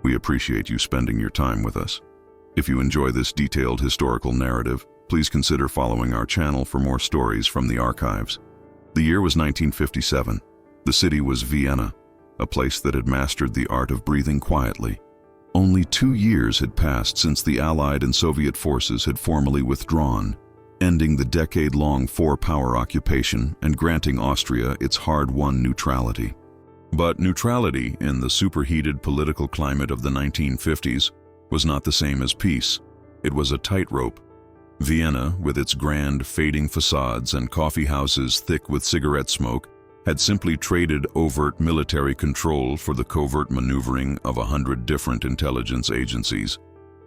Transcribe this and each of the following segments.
We appreciate you spending your time with us. If you enjoy this detailed historical narrative, please consider following our channel for more stories from the archives. The year was 1957. The city was Vienna, a place that had mastered the art of breathing quietly. Only 2 years had passed since the Allied and Soviet forces had formally withdrawn, ending the decade-long four-power occupation and granting Austria its hard-won neutrality. But neutrality, in the superheated political climate of the 1950s, was not the same as peace. It was a tightrope. Vienna, with its grand, fading facades and coffee houses thick with cigarette smoke, had simply traded overt military control for the covert maneuvering of 100 different intelligence agencies.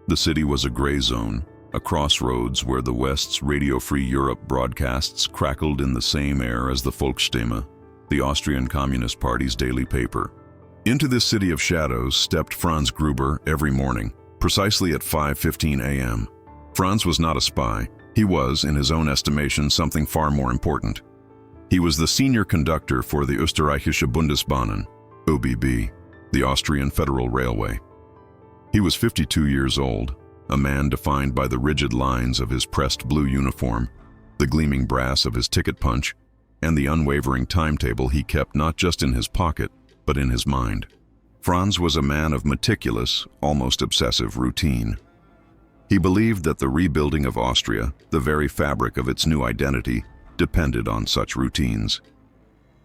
The city was a gray zone, a crossroads where the West's Radio-Free Europe broadcasts crackled in the same air as the Volksstimme, the Austrian Communist Party's daily paper. Into this city of shadows stepped Franz Gruber every morning, precisely at 5:15 a.m. Franz was not a spy. He was, in his own estimation, something far more important. He was the senior conductor for the Österreichische Bundesbahnen, ÖBB, the Austrian Federal Railway. He was 52 years old, a man defined by the rigid lines of his pressed blue uniform, the gleaming brass of his ticket punch, and the unwavering timetable he kept not just in his pocket, but in his mind. Franz was a man of meticulous, almost obsessive routine. He believed that the rebuilding of Austria, the very fabric of its new identity, depended on such routines.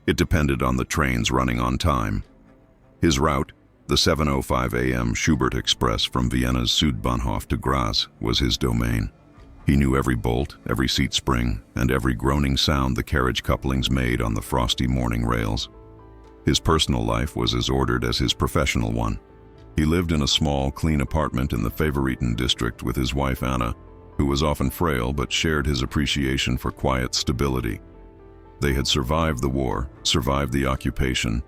It depended on the trains running on time. His route, the 7:05 a.m. Schubert Express from Vienna's Südbahnhof to Graz, was his domain. He knew every bolt, every seat spring, and every groaning sound the carriage couplings made on the frosty morning rails. His personal life was as ordered as his professional one. He lived in a small, clean apartment in the Favoriten district with his wife Anna, who was often frail but shared his appreciation for quiet stability. They had survived the war, survived the occupation,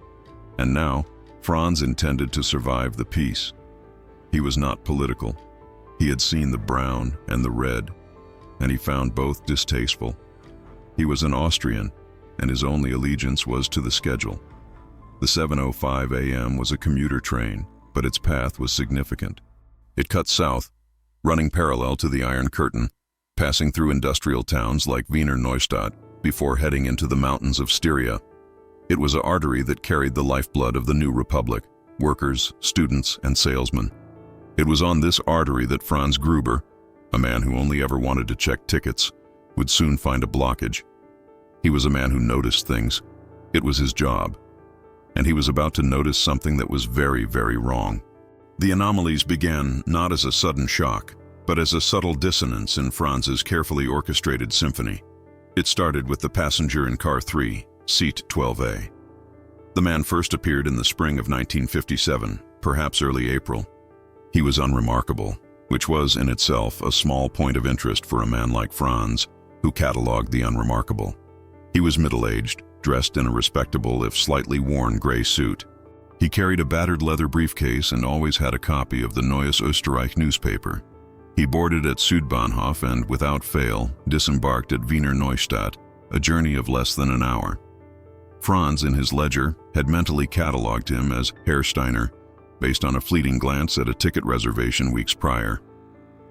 and now Franz intended to survive the peace. He was not political. He had seen the brown and the red, and he found both distasteful. He was an Austrian, and his only allegiance was to the schedule. The 7:05 a.m. was a commuter train, but its path was significant. It cut south, running parallel to the Iron Curtain, passing through industrial towns like Wiener Neustadt before heading into the mountains of Styria. It was an artery that carried the lifeblood of the new republic, workers, students, and salesmen. It was on this artery that Franz Gruber, a man who only ever wanted to check tickets, would soon find a blockage. He was a man who noticed things. It was his job. And he was about to notice something that was very, very wrong. The anomalies began not as a sudden shock, but as a subtle dissonance in Franz's carefully orchestrated symphony. It started with the passenger in car 3, seat 12A. The man first appeared in the spring of 1957, perhaps early April. He was unremarkable, which was in itself a small point of interest for a man like Franz, who catalogued the unremarkable. He was middle-aged, dressed in a respectable if slightly worn gray suit. He carried a battered leather briefcase and always had a copy of the Neues Österreich newspaper. He boarded at Südbahnhof and, without fail, disembarked at Wiener Neustadt, a journey of less than an hour. Franz, in his ledger, had mentally catalogued him as Herr Steiner, based on a fleeting glance at a ticket reservation weeks prior.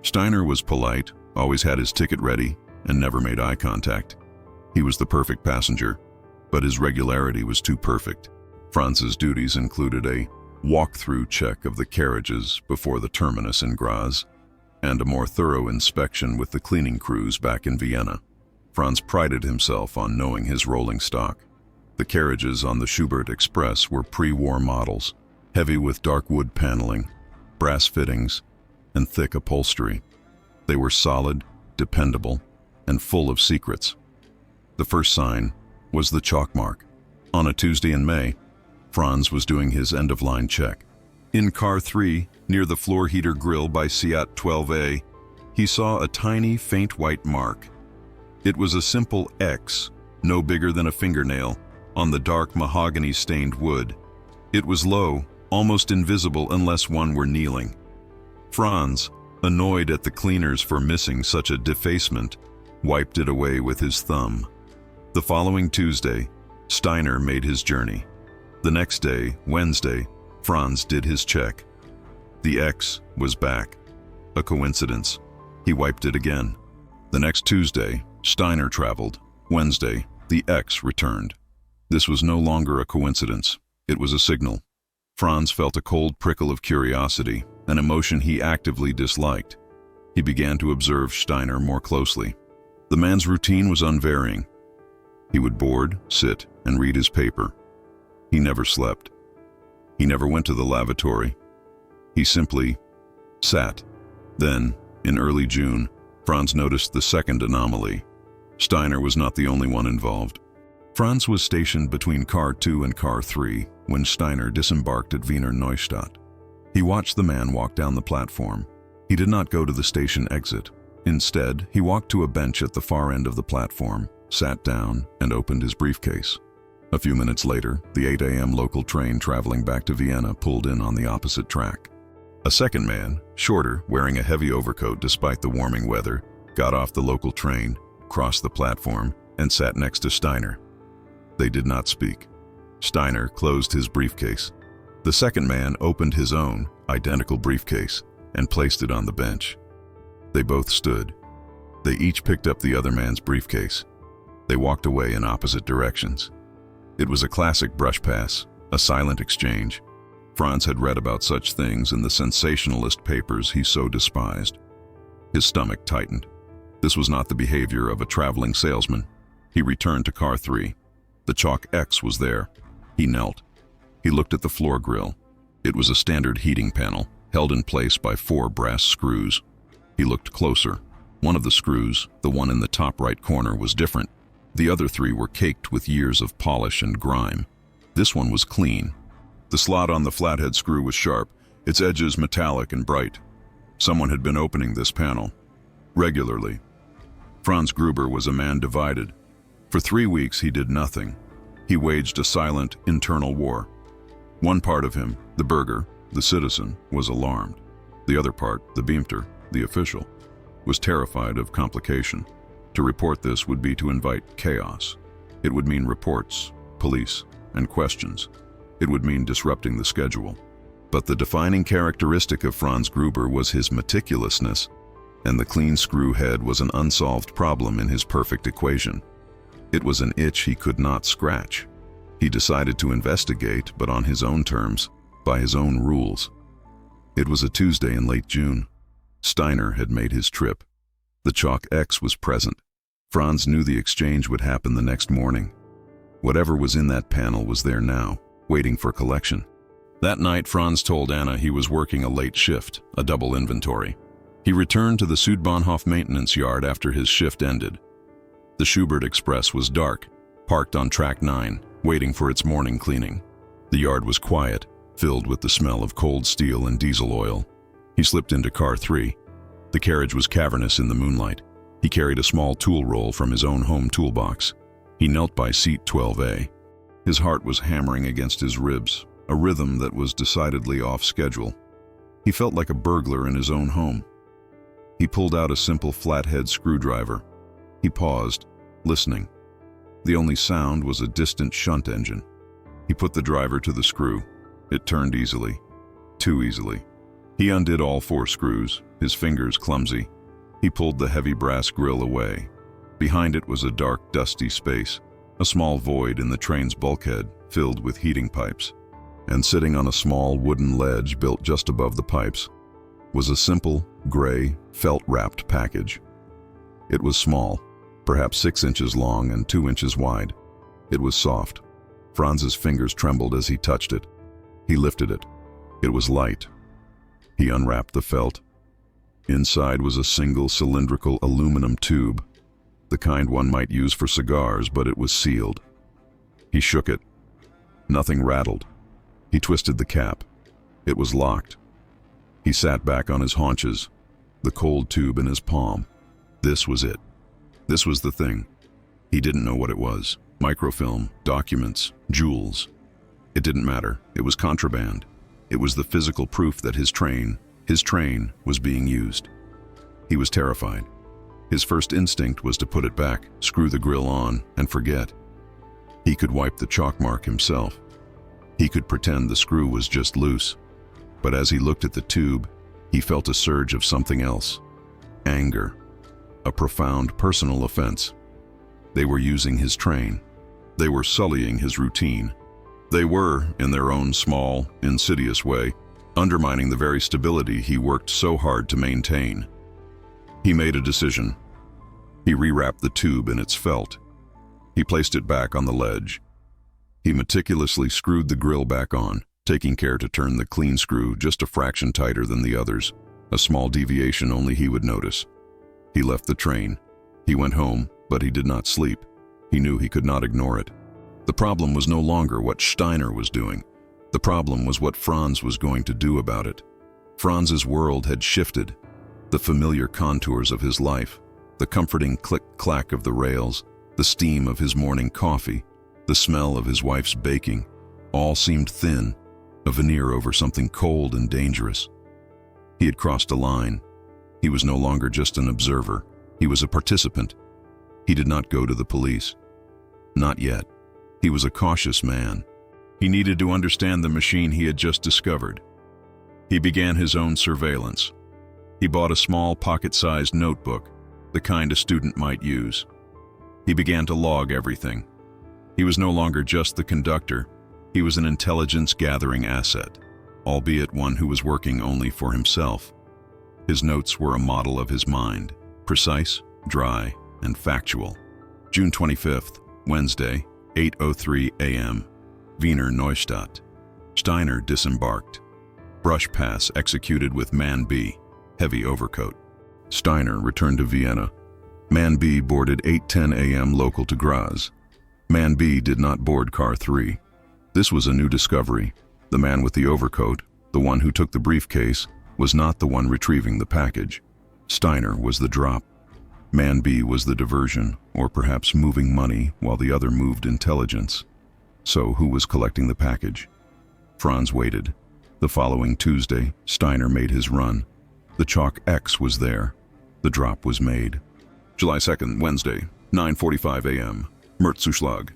Steiner was polite, always had his ticket ready, and never made eye contact. He was the perfect passenger, but his regularity was too perfect. Franz's duties included a walk-through check of the carriages before the terminus in Graz, and a more thorough inspection with the cleaning crews back in Vienna. Franz prided himself on knowing his rolling stock. The carriages on the Schubert Express were pre-war models, heavy with dark wood paneling, brass fittings, and thick upholstery. They were solid, dependable, and full of secrets. The first sign was the chalk mark. On a Tuesday in May, Franz was doing his end-of-line check. In car 3, near the floor heater grill by Seat 12A, he saw a tiny, faint white mark. It was a simple X, no bigger than a fingernail, on the dark mahogany-stained wood. It was low, almost invisible unless one were kneeling. Franz, annoyed at the cleaners for missing such a defacement, wiped it away with his thumb. The following Tuesday, Steiner made his journey. The next day, Wednesday, Franz did his check. The X was back. A coincidence. He wiped it again. The next Tuesday, Steiner traveled. Wednesday, the X returned. This was no longer a coincidence. It was a signal. Franz felt a cold prickle of curiosity, an emotion he actively disliked. He began to observe Steiner more closely. The man's routine was unvarying. He would board, sit, and read his paper. He never slept. He never went to the lavatory. He simply sat. Then, in early June, Franz noticed the second anomaly. Steiner was not the only one involved. Franz was stationed between Car 2 and Car 3 when Steiner disembarked at Wiener Neustadt. He watched the man walk down the platform. He did not go to the station exit. Instead, he walked to a bench at the far end of the platform, sat down, and opened his briefcase. A few minutes later, the 8 a.m. local train traveling back to Vienna pulled in on the opposite track. A second man, shorter, wearing a heavy overcoat despite the warming weather, got off the local train, crossed the platform, and sat next to Steiner. They did not speak. Steiner closed his briefcase. The second man opened his own, identical briefcase and placed it on the bench. They both stood. They each picked up the other man's briefcase. They walked away in opposite directions. It was a classic brush pass, a silent exchange. Franz had read about such things in the sensationalist papers he so despised. His stomach tightened. This was not the behavior of a traveling salesman. He returned to Car 3. The chalk X was there. He knelt. He looked at the floor grill. It was a standard heating panel, held in place by 4 brass screws. He looked closer. One of the screws, the one in the top right corner, was different. The other 3 were caked with years of polish and grime. This one was clean. The slot on the flathead screw was sharp, its edges metallic and bright. Someone had been opening this panel regularly. Franz Gruber was a man divided. For 3 weeks he did nothing. He waged a silent internal war. One part of him, the burgher, the citizen, was alarmed. The other part, the Beamter, the official, was terrified of complication. To report this would be to invite chaos. It would mean reports, police, and questions. It would mean disrupting the schedule. But the defining characteristic of Franz Gruber was his meticulousness, and the clean screw head was an unsolved problem in his perfect equation. It was an itch he could not scratch. He decided to investigate, but on his own terms, by his own rules. It was a Tuesday in late June. Steiner had made his trip. The chalk X was present. Franz knew the exchange would happen the next morning. Whatever was in that panel was there now, waiting for collection. That night, Franz told Anna he was working a late shift, a double inventory. He returned to the Südbahnhof maintenance yard after his shift ended. The Schubert Express was dark, parked on track 9, waiting for its morning cleaning. The yard was quiet, filled with the smell of cold steel and diesel oil. He slipped into Car 3. The carriage was cavernous in the moonlight. He carried a small tool roll from his own home toolbox. He knelt by seat 12A. His heart was hammering against his ribs, a rhythm that was decidedly off schedule. He felt like a burglar in his own home. He pulled out a simple flathead screwdriver. He paused, listening. The only sound was a distant shunt engine. He put the driver to the screw. It turned easily, too easily. He undid all 4 screws, his fingers clumsy. He pulled the heavy brass grill away. Behind it was a dark, dusty space, a small void in the train's bulkhead filled with heating pipes. And sitting on a small wooden ledge built just above the pipes was a simple, gray, felt-wrapped package. It was small, perhaps 6 inches long and 2 inches wide. It was soft. Franz's fingers trembled as he touched it. He lifted it. It was light. He unwrapped the felt. Inside was a single cylindrical aluminum tube, the kind one might use for cigars, but it was sealed. He shook it. Nothing rattled. He twisted the cap. It was locked. He sat back on his haunches, the cold tube in his palm. This was it. This was the thing. He didn't know what it was. Microfilm, documents, jewels. It didn't matter. It was contraband. It was the physical proof that his train was being used. He was terrified. His first instinct was to put it back, screw the grill on, and forget. He could wipe the chalk mark himself. He could pretend the screw was just loose. But as he looked at the tube, he felt a surge of something else. Anger. A profound personal offense. They were using his train. They were sullying his routine. They were, in their own small, insidious way, undermining the very stability he worked so hard to maintain. He made a decision. He rewrapped the tube in its felt. He placed it back on the ledge. He meticulously screwed the grill back on, taking care to turn the clean screw just a fraction tighter than the others, a small deviation only he would notice. He left the train. He went home, but he did not sleep. He knew he could not ignore it. The problem was no longer what Steiner was doing. The problem was what Franz was going to do about it. Franz's world had shifted. The familiar contours of his life, the comforting click-clack of the rails, the steam of his morning coffee, the smell of his wife's baking, all seemed thin, a veneer over something cold and dangerous. He had crossed a line. He was no longer just an observer. He was a participant. He did not go to the police. Not yet. He was a cautious man. He needed to understand the machine he had just discovered. He began his own surveillance. He bought a small pocket-sized notebook, the kind a student might use. He began to log everything. He was no longer just the conductor. He was an intelligence-gathering asset, albeit one who was working only for himself. His notes were a model of his mind, precise, dry, and factual. June 25th, Wednesday, 8:03 a.m. Wiener Neustadt. Steiner disembarked. Brush pass executed with Man B, heavy overcoat. Steiner returned to Vienna. Man B boarded 8:10 a.m. local to Graz. Man B did not board car 3. This was a new discovery. The man with the overcoat, the one who took the briefcase, was not the one retrieving the package. Steiner was the drop. Man B was the diversion, or perhaps moving money while the other moved intelligence. So who was collecting the package? Franz waited. The following Tuesday, Steiner made his run. The chalk X was there. The drop was made. July 2nd, Wednesday, 9:45 a.m. Mertzuschlag.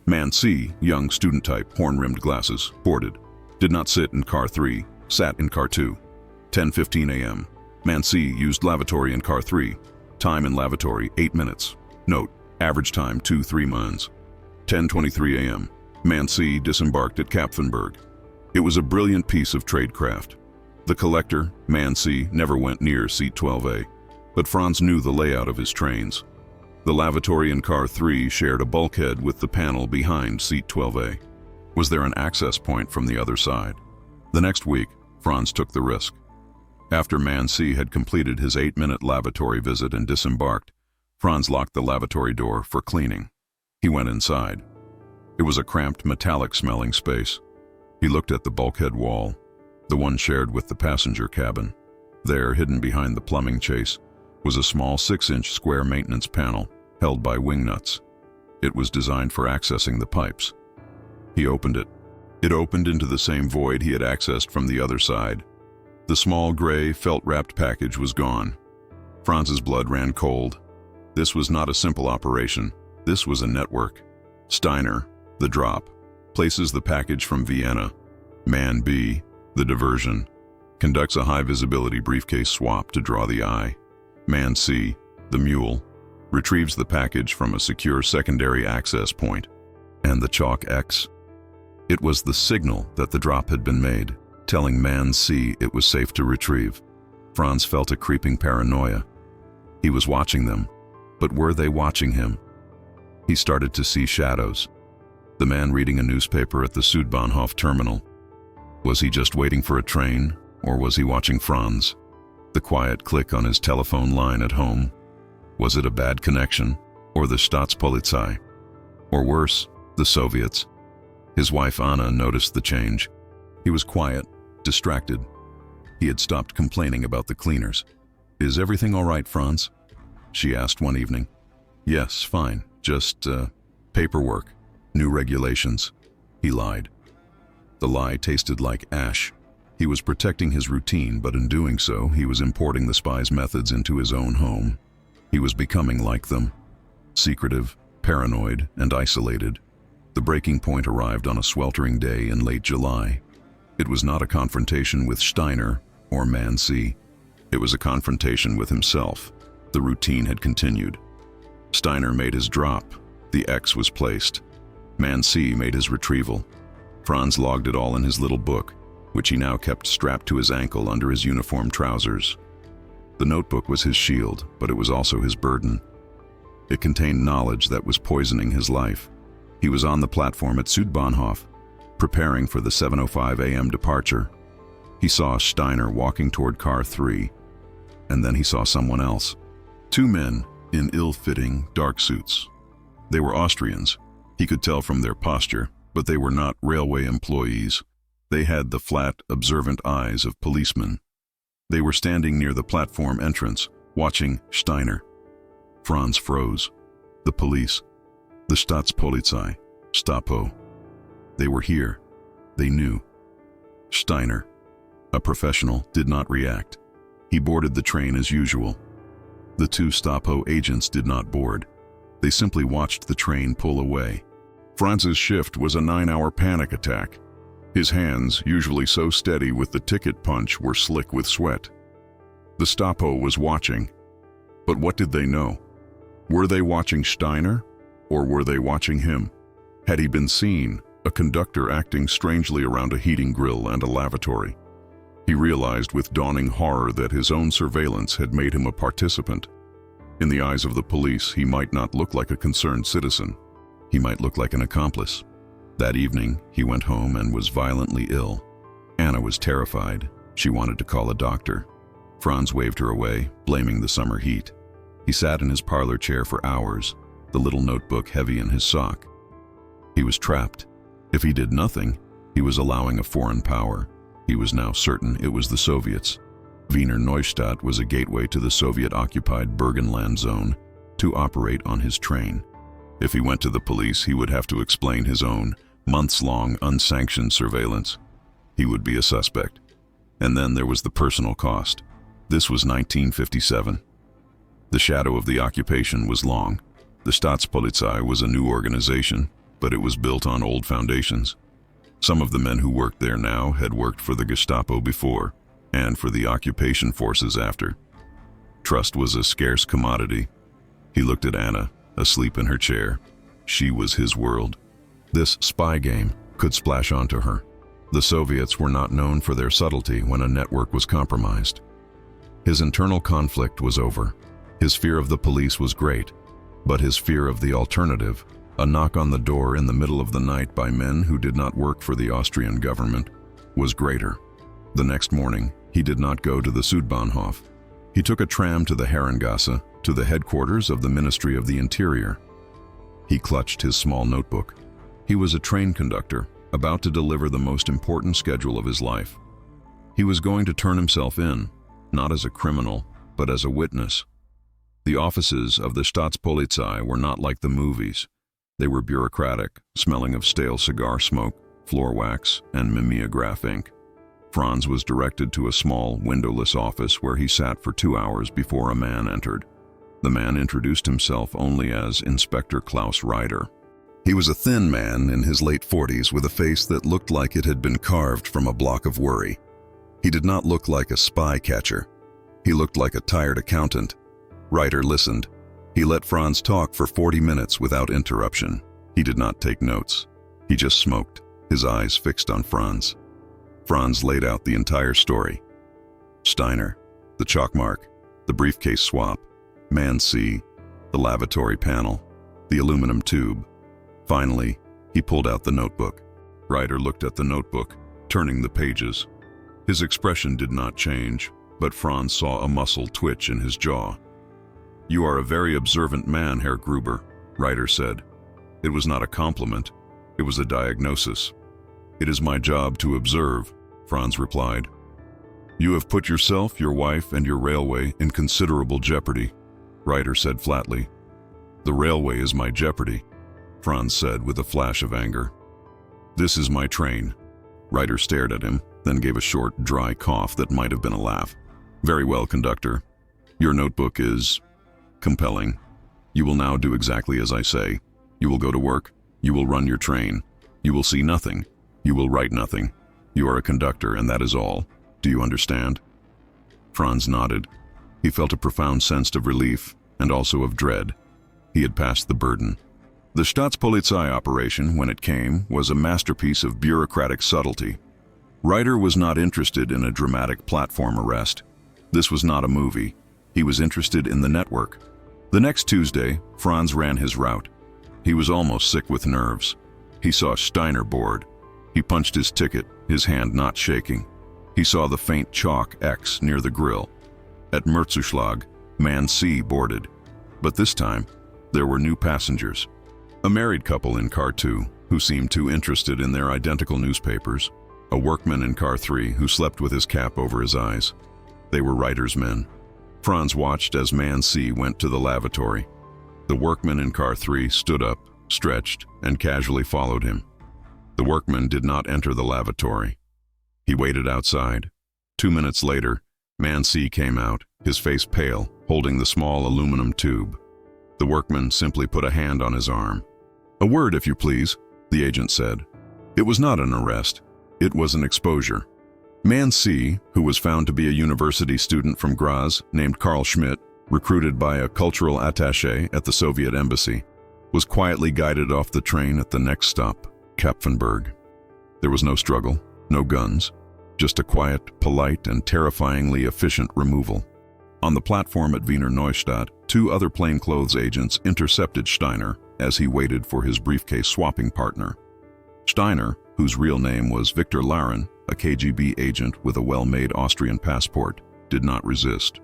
Man C, young student type, horn-rimmed glasses, boarded. Did not sit in car 3, sat in car 2. 10:15 a.m. Man C used lavatory in car 3. Time in lavatory, 8 minutes. Note, average time 2-3 mines. 10:23 a.m. Man C disembarked at Kapfenberg. It was a brilliant piece of tradecraft. The collector, Man C, never went near seat 12A, but Franz knew the layout of his trains. The lavatory in car 3 shared a bulkhead with the panel behind seat 12A. Was there an access point from the other side? The next week, Franz took the risk. After Man C had completed his 8-minute lavatory visit and disembarked, Franz locked the lavatory door for cleaning. He went inside. It was a cramped, metallic-smelling space. He looked at the bulkhead wall, the one shared with the passenger cabin. There, hidden behind the plumbing chase, was a small 6-inch square maintenance panel held by wing nuts. It was designed for accessing the pipes. He opened it. It opened into the same void he had accessed from the other side. The small gray, felt-wrapped package was gone. Franz's blood ran cold. This was not a simple operation. This was a network. Steiner, the drop, places the package from Vienna. Man B, the diversion, conducts a high-visibility briefcase swap to draw the eye. Man C, the mule, retrieves the package from a secure secondary access point. And the chalk X? It was the signal that the drop had been made, telling Man C it was safe to retrieve. Franz felt a creeping paranoia. He was watching them, but were they watching him? He started to see shadows. The man reading a newspaper at the Südbahnhof terminal. Was he just waiting for a train, or was he watching Franz? The quiet click on his telephone line at home. Was it a bad connection, or the Staatspolizei? Or worse, the Soviets? His wife Anna noticed the change. He was quiet, distracted. He had stopped complaining about the cleaners. "Is everything all right, Franz?" she asked one evening. "Yes, fine. Just, paperwork. New regulations." He lied. The lie tasted like ash. He was protecting his routine, but in doing so, he was importing the spies' methods into his own home. He was becoming like them. Secretive, paranoid, and isolated. The breaking point arrived on a sweltering day in late July. It was not a confrontation with Steiner or Man C. It was a confrontation with himself. The routine had continued. Steiner made his drop. The X was placed. Man C made his retrieval. Franz logged it all in his little book, which he now kept strapped to his ankle under his uniform trousers. The notebook was his shield, but it was also his burden. It contained knowledge that was poisoning his life. He was on the platform at Südbahnhof, preparing for the 7:05 a.m. departure. He saw Steiner walking toward car 3, and then he saw someone else. Two men in ill-fitting, dark suits. They were Austrians. He could tell from their posture, but they were not railway employees. They had the flat, observant eyes of policemen. They were standing near the platform entrance, watching Steiner. Franz froze. The police. The Staatspolizei. Stapo. They were here. They knew. Steiner, a professional, did not react. He boarded the train as usual. The two Stapo agents did not board. They simply watched the train pull away. Franz's shift was a 9-hour panic attack. His hands, usually so steady with the ticket punch, were slick with sweat. The Stapo was watching. But what did they know? Were they watching Steiner, or were they watching him? Had he been seen, a conductor acting strangely around a heating grill and a lavatory? He realized with dawning horror that his own surveillance had made him a participant. In the eyes of the police, he might not look like a concerned citizen. He might look like an accomplice. That evening, he went home and was violently ill. Anna was terrified. She wanted to call a doctor. Franz waved her away, blaming the summer heat. He sat in his parlor chair for hours, the little notebook heavy in his sock. He was trapped. If he did nothing, he was allowing a foreign power. He was now certain it was the Soviets. Wiener Neustadt was a gateway to the Soviet-occupied Burgenland zone to operate on his train. If he went to the police, he would have to explain his own, months-long, unsanctioned surveillance. He would be a suspect. And then there was the personal cost. This was 1957. The shadow of the occupation was long. The Staatspolizei was a new organization, but it was built on old foundations. Some of the men who worked there now had worked for the Gestapo before, and for the occupation forces after. Trust was a scarce commodity. He looked at Anna, asleep in her chair. She was his world. This spy game could splash onto her. The Soviets were not known for their subtlety when a network was compromised. His internal conflict was over. His fear of the police was great, but his fear of the alternative, a knock on the door in the middle of the night by men who did not work for the Austrian government, was greater. The next morning, he did not go to the Südbahnhof. He took a tram to the Herrengasse, to the headquarters of the Ministry of the Interior. He clutched his small notebook. He was a train conductor, about to deliver the most important schedule of his life. He was going to turn himself in, not as a criminal, but as a witness. The offices of the Staatspolizei were not like the movies. They were bureaucratic, smelling of stale cigar smoke, floor wax, and mimeograph ink. Franz was directed to a small, windowless office where he sat for 2 hours before a man entered. The man introduced himself only as Inspector Klaus Reiter. He was a thin man in his late 40s with a face that looked like it had been carved from a block of worry. He did not look like a spy catcher. He looked like a tired accountant. Reiter listened. He let Franz talk for 40 minutes without interruption. He did not take notes. He just smoked, his eyes fixed on Franz. Franz laid out the entire story. Steiner, the chalk mark, the briefcase swap, Man C, the lavatory panel, the aluminum tube. Finally, he pulled out the notebook. Reiter looked at the notebook, turning the pages. His expression did not change, but Franz saw a muscle twitch in his jaw. "You are a very observant man, Herr Gruber," Reiter said. It was not a compliment, it was a diagnosis. "It is my job to observe," Franz replied. "You have put yourself, your wife, and your railway in considerable jeopardy," Reiter said flatly. "The railway is my jeopardy," Franz said with a flash of anger. "This is my train." Reiter stared at him, then gave a short, dry cough that might have been a laugh. "Very well, conductor. Your notebook is compelling. You will now do exactly as I say. You will go to work. You will run your train. You will see nothing. You will write nothing. You are a conductor, and that is all. Do you understand? Franz nodded. He felt a profound sense of relief and also of dread. He had passed the burden. The Staatspolizei operation, when it came, was a masterpiece of bureaucratic subtlety. Reiter was not interested in a dramatic platform arrest. This was not a movie. He was interested in the network. The next Tuesday, Franz ran his route. He was almost sick with nerves. He saw Steiner board. He punched his ticket, his hand not shaking. He saw the faint chalk X near the grill. At Murzuschlag, man C boarded. But this time, there were new passengers. A married couple in car 2, who seemed too interested in their identical newspapers. A workman in car 3 who slept with his cap over his eyes. They were Reiter's men. Franz watched as man C went to the lavatory. The workman in car 3 stood up, stretched, and casually followed him. The workman did not enter the lavatory. He waited outside. 2 minutes later, man C came out, his face pale, holding the small aluminum tube. The workman simply put a hand on his arm. "A word, if you please," the agent said. It was not an arrest. It was an exposure. Man C, who was found to be a university student from Graz named Karl Schmidt, recruited by a cultural attaché at the Soviet embassy, was quietly guided off the train at the next stop, Kapfenberg. There was no struggle, no guns, just a quiet, polite, and terrifyingly efficient removal. On the platform at Wiener Neustadt, 2 other plainclothes agents intercepted Steiner as he waited for his briefcase swapping partner. Steiner, whose real name was Victor Laren, a KGB agent with a well-made Austrian passport, did not resist.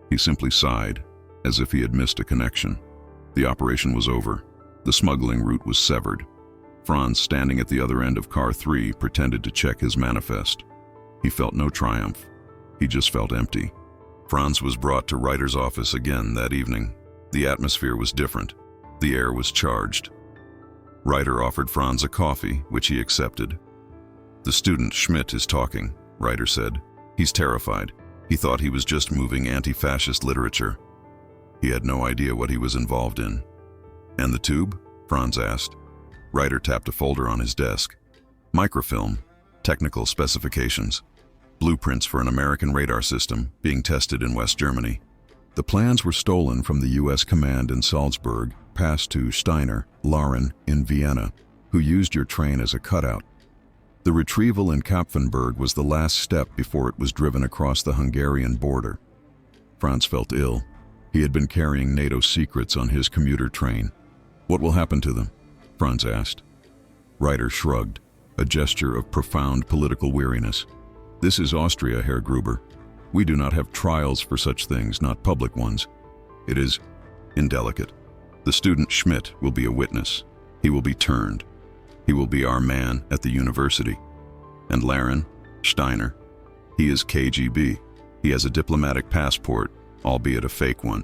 He simply sighed, as if he had missed a connection. The operation was over. The smuggling route was severed. Franz, standing at the other end of car 3, pretended to check his manifest. He felt no triumph. He just felt empty. Franz was brought to Reiter's office again that evening. The atmosphere was different. The air was charged. Reiter offered Franz a coffee, which he accepted. "The student Schmidt is talking," Reiter said. "He's terrified. He thought he was just moving anti-fascist literature. He had no idea what he was involved in." "And the tube?" Franz asked. Reiter tapped a folder on his desk. "Microfilm, technical specifications, blueprints for an American radar system being tested in West Germany." The plans were stolen from the U.S. command in Salzburg, passed to Steiner, Laren in Vienna, who used your train as a cutout. The retrieval in Kapfenberg was the last step before it was driven across the Hungarian border. Franz felt ill. He had been carrying NATO secrets on his commuter train. "What will happen to them?" Franz asked. Reiter shrugged, a gesture of profound political weariness. "This is Austria, Herr Gruber. We do not have trials for such things, not public ones. It is indelicate. The student Schmidt will be a witness. He will be turned. He will be our man at the university. And Laren, Steiner, he is KGB. He has a diplomatic passport, albeit a fake one.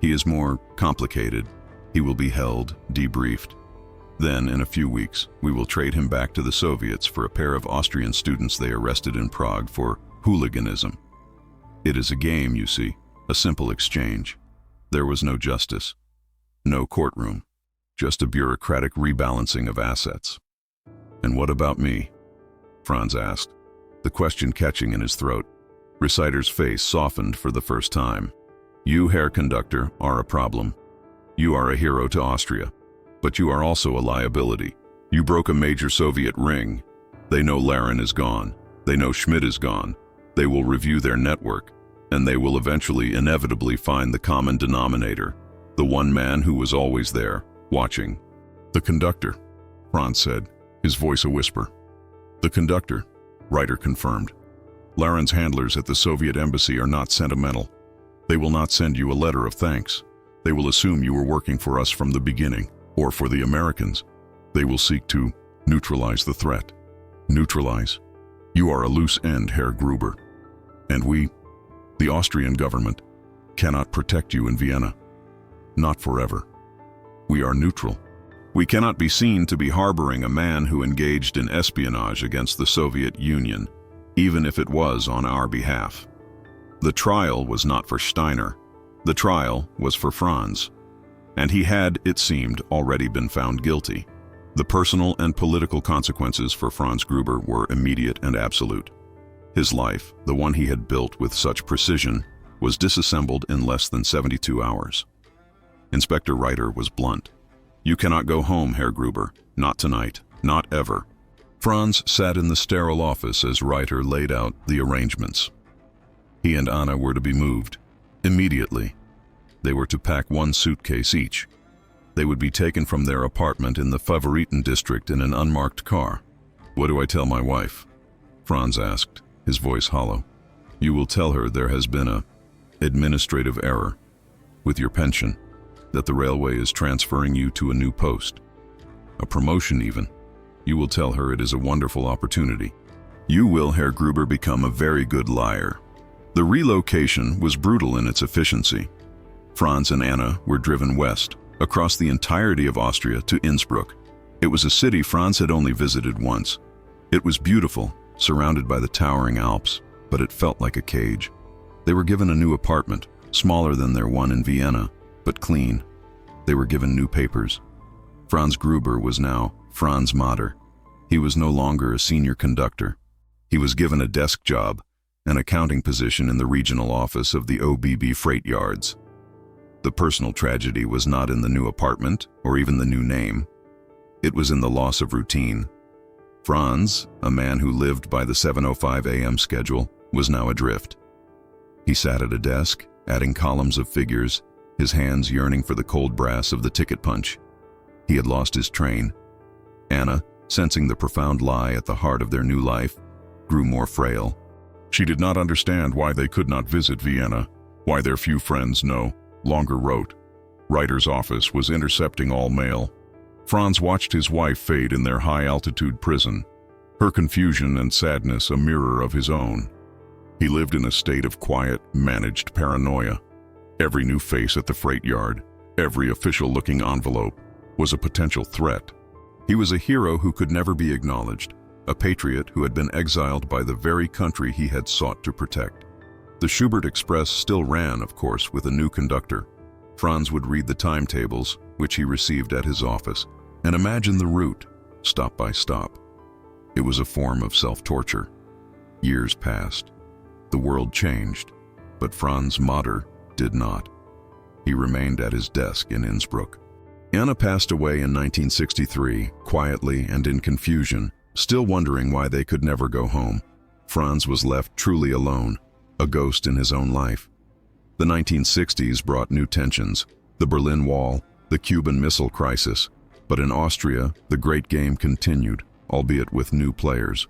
He is more complicated. He will be held, debriefed. Then, in a few weeks, we will trade him back to the Soviets for a pair of Austrian students they arrested in Prague for hooliganism. It is a game, you see, a simple exchange. There was no justice, no courtroom, just a bureaucratic rebalancing of assets." "And what about me?" Franz asked, the question catching in his throat. Reiter's face softened for the first time. "You, Herr Conductor, are a problem. You are a hero to Austria, but you are also a liability. You broke a major Soviet ring. They know Laren is gone. They know Schmidt is gone. They will review their network, and they will eventually inevitably find the common denominator, the one man who was always there, watching." "The conductor," Franz said, his voice a whisper. "The conductor," Reiter confirmed. "Laren's handlers at the Soviet embassy are not sentimental. They will not send you a letter of thanks. They will assume you were working for us from the beginning, or for the Americans. They will seek to neutralize the threat." "Neutralize? You are a loose end, Herr Gruber. And we, the Austrian government, cannot protect you in Vienna. Not forever. We are neutral. We cannot be seen to be harboring a man who engaged in espionage against the Soviet Union, even if it was on our behalf. The trial was not for Steiner. The trial was for Franz. And he had, it seemed, already been found guilty. The personal and political consequences for Franz Gruber were immediate and absolute. His life, the one he had built with such precision, was disassembled in less than 72 hours. Inspector Reiter was blunt. "You cannot go home, Herr Gruber. Not tonight. Not ever." Franz sat in the sterile office as Reiter laid out the arrangements. He and Anna were to be moved. Immediately. They were to pack one suitcase each. They would be taken from their apartment in the Favoriten district in an unmarked car. "What do I tell my wife?" Franz asked, his voice hollow. "You will tell her there has been a administrative error with your pension, that the railway is transferring you to a new post. A promotion even. You will tell her it is a wonderful opportunity. You will, Herr Gruber, become a very good liar." The relocation was brutal in its efficiency. Franz and Anna were driven west, across the entirety of Austria to Innsbruck. It was a city Franz had only visited once. It was beautiful, surrounded by the towering Alps, but it felt like a cage. They were given a new apartment, smaller than their one in Vienna, but clean. They were given new papers. Franz Gruber was now Franz Mader. He was no longer a senior conductor. He was given a desk job, an accounting position in the regional office of the OBB freight yards. The personal tragedy was not in the new apartment or even the new name. It was in the loss of routine. Franz, a man who lived by the 7:05 a.m. schedule, was now adrift. He sat at a desk, adding columns of figures, his hands yearning for the cold brass of the ticket punch. He had lost his train. Anna, sensing the profound lie at the heart of their new life, grew more frail. She did not understand why they could not visit Vienna, why their few friends no longer wrote. Reiter's office was intercepting all mail. Franz watched his wife fade in their high-altitude prison, her confusion and sadness a mirror of his own. He lived in a state of quiet, managed paranoia. Every new face at the freight yard, every official-looking envelope, was a potential threat. He was a hero who could never be acknowledged, a patriot who had been exiled by the very country he had sought to protect. The Schubert Express still ran, of course, with a new conductor. Franz would read the timetables, which he received at his office, and imagine the route, stop by stop. It was a form of self-torture. Years passed. The world changed, but Franz Mader did not. He remained at his desk in Innsbruck. Anna passed away in 1963, quietly and in confusion, still wondering why they could never go home. Franz was left truly alone, a ghost in his own life. The 1960s brought new tensions, the Berlin Wall, the Cuban Missile Crisis, but in Austria, the great game continued, albeit with new players.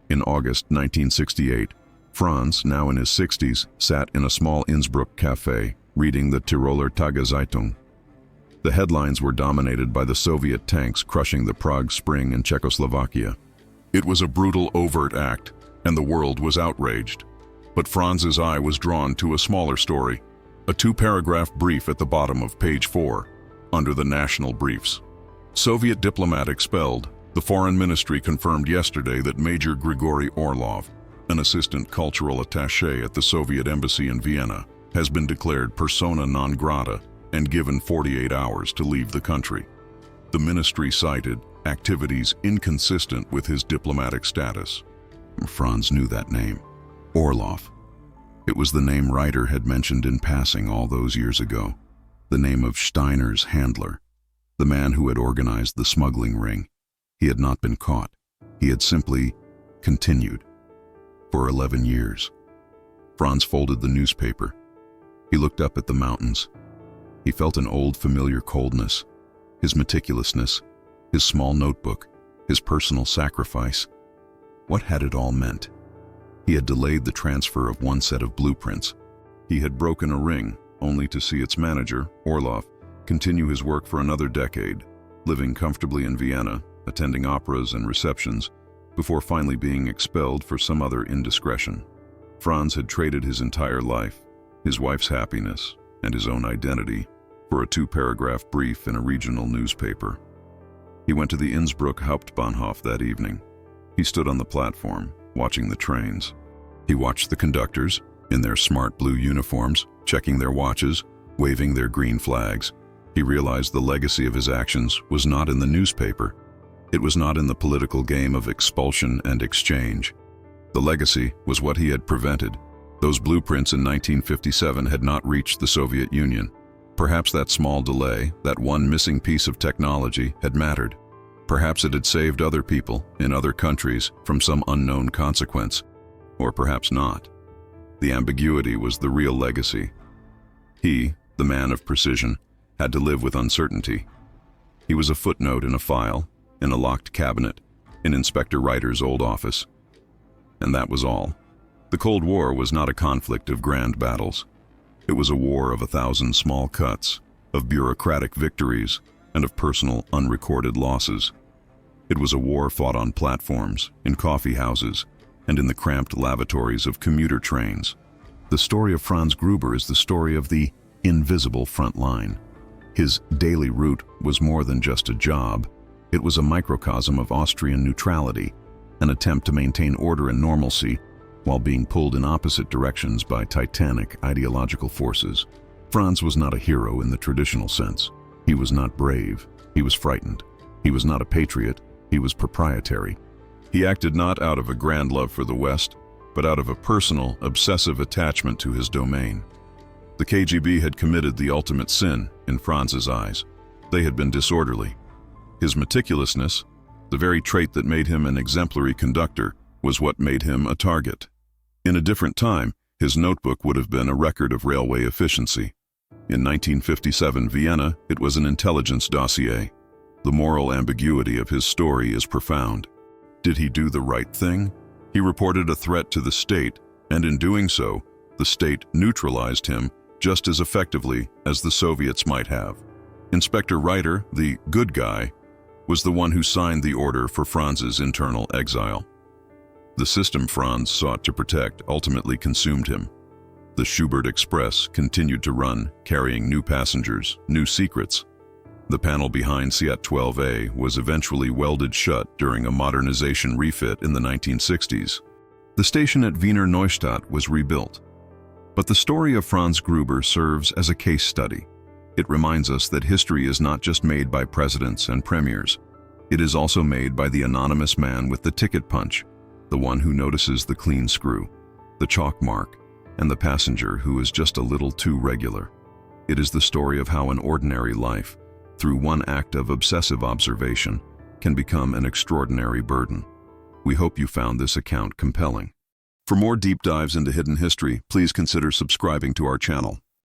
In August 1968, Franz, now in his 60s, sat in a small Innsbruck cafe, reading the Tiroler Tageszeitung. The headlines were dominated by the Soviet tanks crushing the Prague Spring in Czechoslovakia. It was a brutal, overt act, and the world was outraged. But Franz's eye was drawn to a smaller story, a two-paragraph brief at the bottom of page 4, under the national briefs. Soviet diplomat expelled. The Foreign Ministry confirmed yesterday that Major Grigory Orlov, an assistant cultural attaché at the Soviet embassy in Vienna, has been declared persona non grata and given 48 hours to leave the country. The ministry cited activities inconsistent with his diplomatic status. Franz knew that name. Orlov. It was the name Reiter had mentioned in passing all those years ago. The name of Steiner's handler, the man who had organized the smuggling ring. He had not been caught. He had simply continued. For 11 years. Franz folded the newspaper. He looked up at the mountains. He felt an old familiar coldness, his meticulousness, his small notebook, his personal sacrifice. What had it all meant? He had delayed the transfer of one set of blueprints. He had broken a ring, only to see its manager, Orlov, continue his work for another decade, living comfortably in Vienna, attending operas and receptions, before finally being expelled for some other indiscretion. Franz had traded his entire life, his wife's happiness, and his own identity, for a two-paragraph brief in a regional newspaper. He went to the Innsbruck Hauptbahnhof that evening. He stood on the platform, watching the trains. He watched the conductors, in their smart blue uniforms, checking their watches, waving their green flags. He realized the legacy of his actions was not in the newspaper. It was not in the political game of expulsion and exchange. The legacy was what he had prevented. Those blueprints in 1957 had not reached the Soviet Union. Perhaps that small delay, that one missing piece of technology, had mattered. Perhaps it had saved other people in other countries from some unknown consequence. Or perhaps not. The ambiguity was the real legacy. He, the man of precision, had to live with uncertainty. He was a footnote in a file, in a locked cabinet, in Inspector Reiter's old office. And that was all. The Cold War was not a conflict of grand battles. It was a war of 1,000 small cuts, of bureaucratic victories, and of personal, unrecorded losses. It was a war fought on platforms, in coffee houses, and in the cramped lavatories of commuter trains. The story of Franz Gruber is the story of the invisible front line. His daily route was more than just a job. It was a microcosm of Austrian neutrality, an attempt to maintain order and normalcy while being pulled in opposite directions by titanic ideological forces. Franz was not a hero in the traditional sense. He was not brave. He was frightened. He was not a patriot. He was proprietary. He acted not out of a grand love for the West, but out of a personal, obsessive attachment to his domain. The KGB had committed the ultimate sin in Franz's eyes. They had been disorderly. His meticulousness, the very trait that made him an exemplary conductor, was what made him a target. In a different time, his notebook would have been a record of railway efficiency. In 1957 Vienna, it was an intelligence dossier. The moral ambiguity of his story is profound. Did he do the right thing? He reported a threat to the state, and in doing so, the state neutralized him just as effectively as the Soviets might have. Inspector Reiter, the good guy, was the one who signed the order for Franz's internal exile. The system Franz sought to protect ultimately consumed him. The Schubert Express continued to run, carrying new passengers, new secrets. The panel behind Seat 12A was eventually welded shut during a modernization refit in the 1960s. The station at Wiener Neustadt was rebuilt. But the story of Franz Gruber serves as a case study. It reminds us that history is not just made by presidents and premiers. It is also made by the anonymous man with the ticket punch, the one who notices the clean screw, the chalk mark, and the passenger who is just a little too regular. It is the story of how an ordinary life, through one act of obsessive observation, can become an extraordinary burden. We hope you found this account compelling. For more deep dives into hidden history, please consider subscribing to our channel.